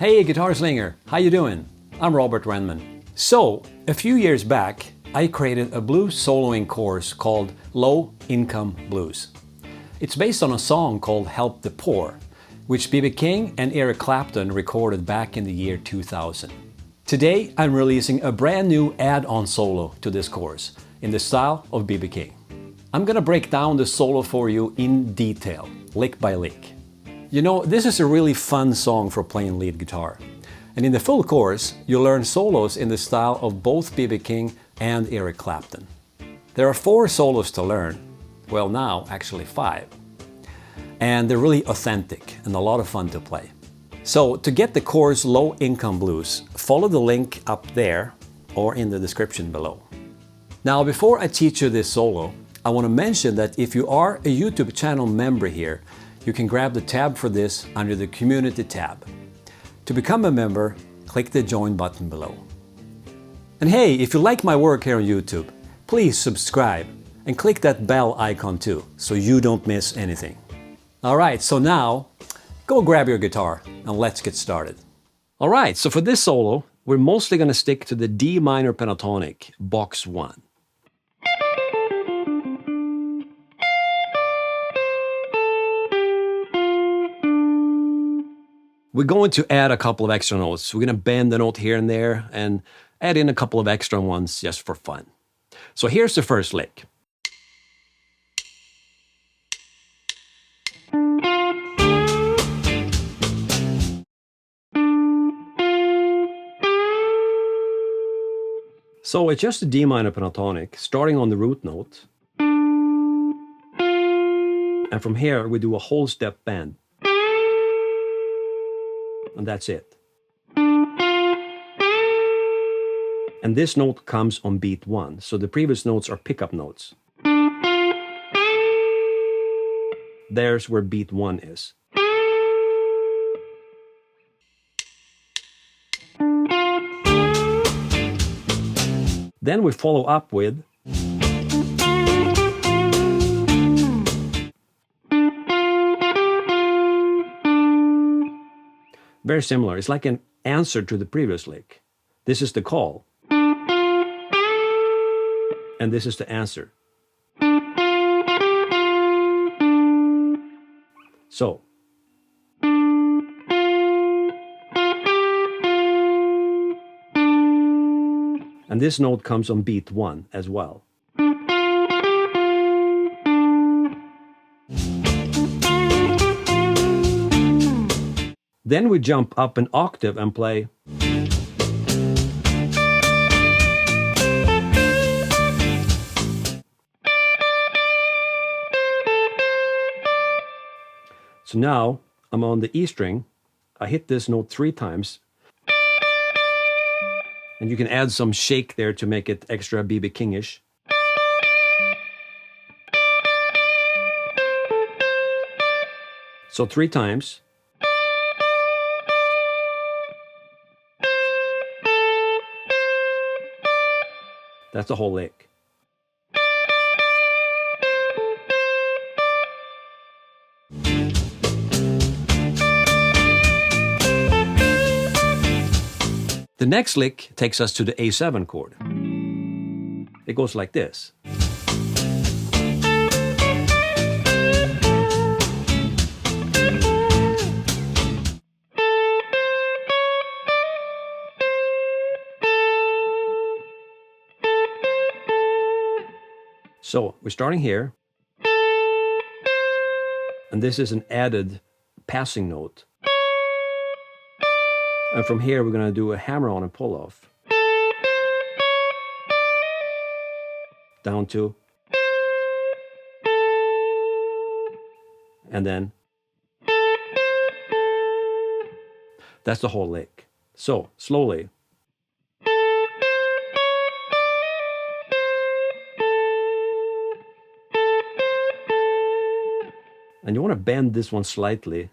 Hey Guitar Slinger, how you doing? I'm Robert Renman. So, a few years back, I created a blues soloing course called Low Income Blues. It's based on a song called Help the Poor, which B.B. King and Eric Clapton recorded back in the year 2000. Today, I'm releasing a brand new add-on solo to this course in the style of B.B. King. I'm gonna break down the solo for you in detail, lick by lick. You know, this is a really fun song for playing lead guitar. And in the full course, you'll learn solos in the style of both B.B. King and Eric Clapton. There are 4 solos to learn. Well, now actually 5. And they're really authentic and a lot of fun to play. So to get the course Low Income Blues, follow the link up there or in the description below. Now, before I teach you this solo, I want to mention that if you are a YouTube channel member here, you can grab the tab for this under the Community tab. To become a member, click the Join button below. And hey, if you like my work here on YouTube, please subscribe and click that bell icon too, so you don't miss anything. Alright, so now, go grab your guitar and let's get started. Alright, so for this solo, we're mostly going to stick to the D minor pentatonic, box 1. We're going to add a couple of extra notes. We're going to bend the note here and there and add in a couple of extra ones just for fun. So here's the first lick. So it's just a D minor pentatonic, starting on the root note. And from here we do a whole step bend. And that's it. And this note comes on beat 1, so the previous notes are pickup notes. There's where beat 1 is. Then we follow up with very similar. It's like an answer to the previous lick. This is the call. And this is the answer. So. And this note comes on beat 1 as well. Then we jump up an octave and play. So now I'm on the E string. I hit this note 3 times. And you can add some shake there to make it extra B.B. King-ish. So 3 times. That's the whole lick. The next lick takes us to the A7 chord. It goes like this. So we're starting here, and this is an added passing note. And from here we're going to do a hammer-on and pull-off. Down to. And then. That's the whole lick. So, slowly. And you want to bend this one slightly,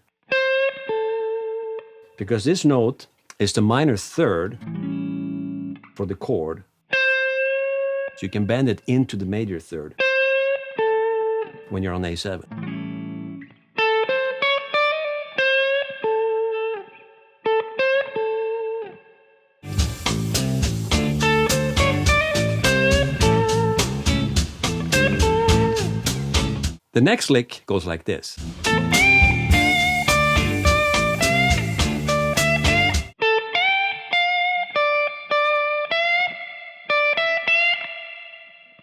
because this note is the minor third for the chord. So you can bend it into the major third when you're on A7. The next lick goes like this.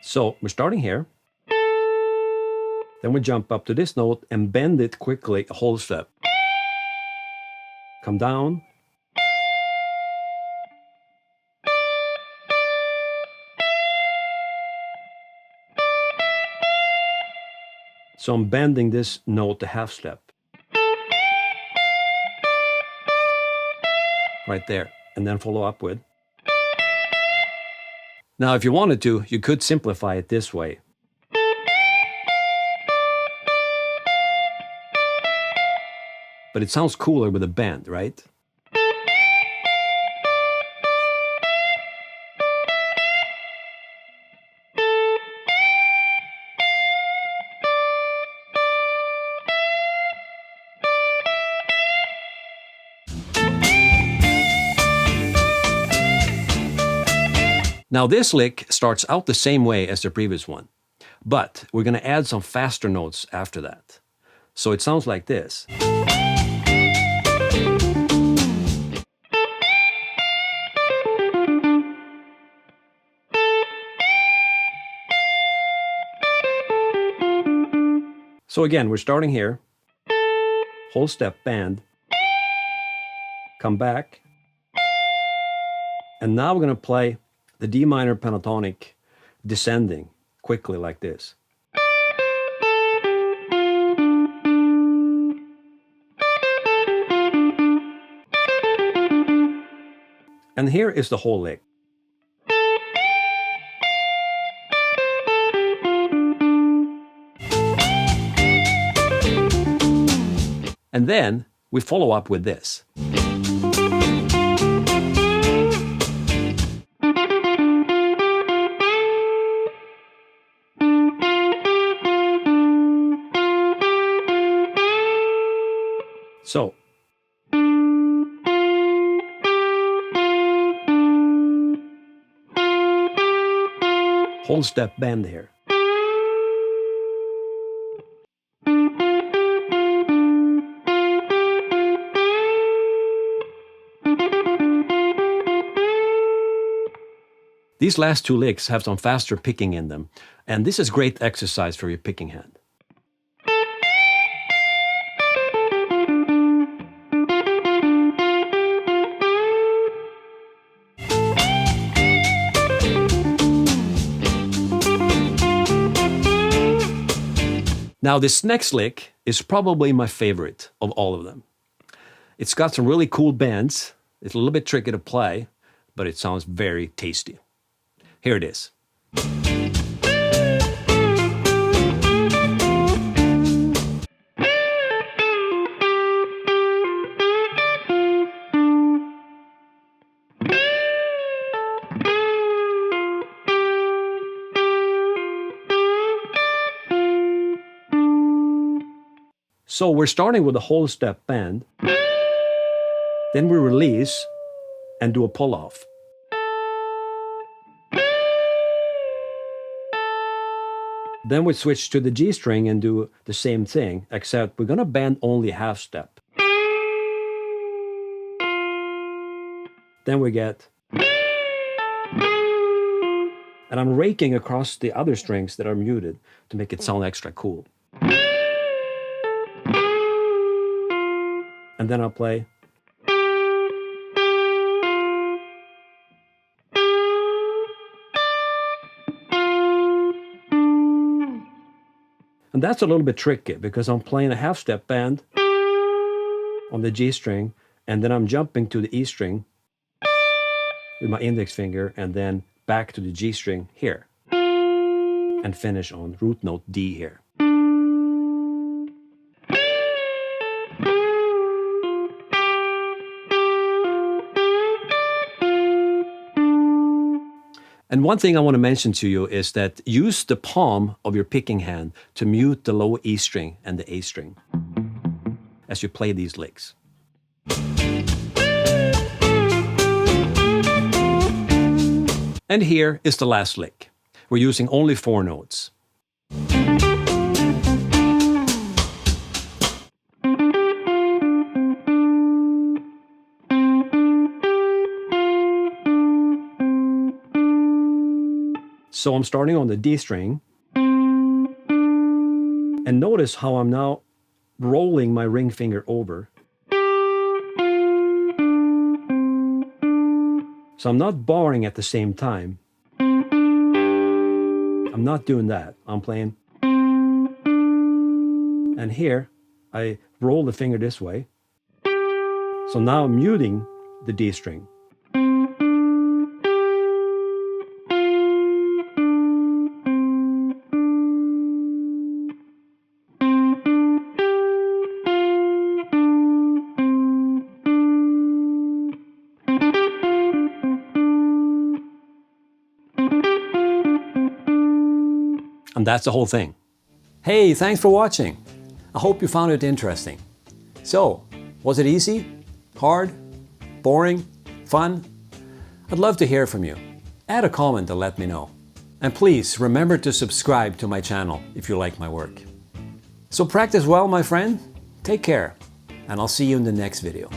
So we're starting here. Then we jump up to this note and bend it quickly a whole step. Come down. So I'm bending this note a half step. Right there. And then follow up with. Now, if you wanted to, you could simplify it this way. But it sounds cooler with a bend, right? Now this lick starts out the same way as the previous one, but we're going to add some faster notes after that. So it sounds like this. So again, we're starting here, whole step bend, come back, and now we're going to play the D minor pentatonic descending quickly like this. And here is the whole lick. And then we follow up with this. So, whole step bend here. These last two licks have some faster picking in them, and this is great exercise for your picking hand. Now this next lick is probably my favorite of all of them. It's got some really cool bends. It's a little bit tricky to play, but it sounds very tasty. Here it is. So we're starting with a whole step bend, then we release and do a pull off. Then we switch to the G string and do the same thing, except we're gonna bend only half step. Then we get, and I'm raking across the other strings that are muted to make it sound extra cool. And then I'll play. And that's a little bit tricky because I'm playing a half step bend on the G string, and then I'm jumping to the E string with my index finger, and then back to the G string here, and finish on root note D here. And one thing I want to mention to you is that use the palm of your picking hand to mute the low E string and the A string as you play these licks. And here is the last lick. We're using only 4 notes. So I'm starting on the D string. And notice how I'm now rolling my ring finger over. So I'm not barring at the same time. I'm not doing that. I'm playing. And here, I roll the finger this way. So now I'm muting the D string. And that's the whole thing. Hey, thanks for watching. I hope you found it interesting. So, was it easy? Hard? Boring? Fun? I'd love to hear from you. Add a comment to let me know. And please remember to subscribe to my channel if you like my work. So practice well, my friend. Take care, and I'll see you in the next video.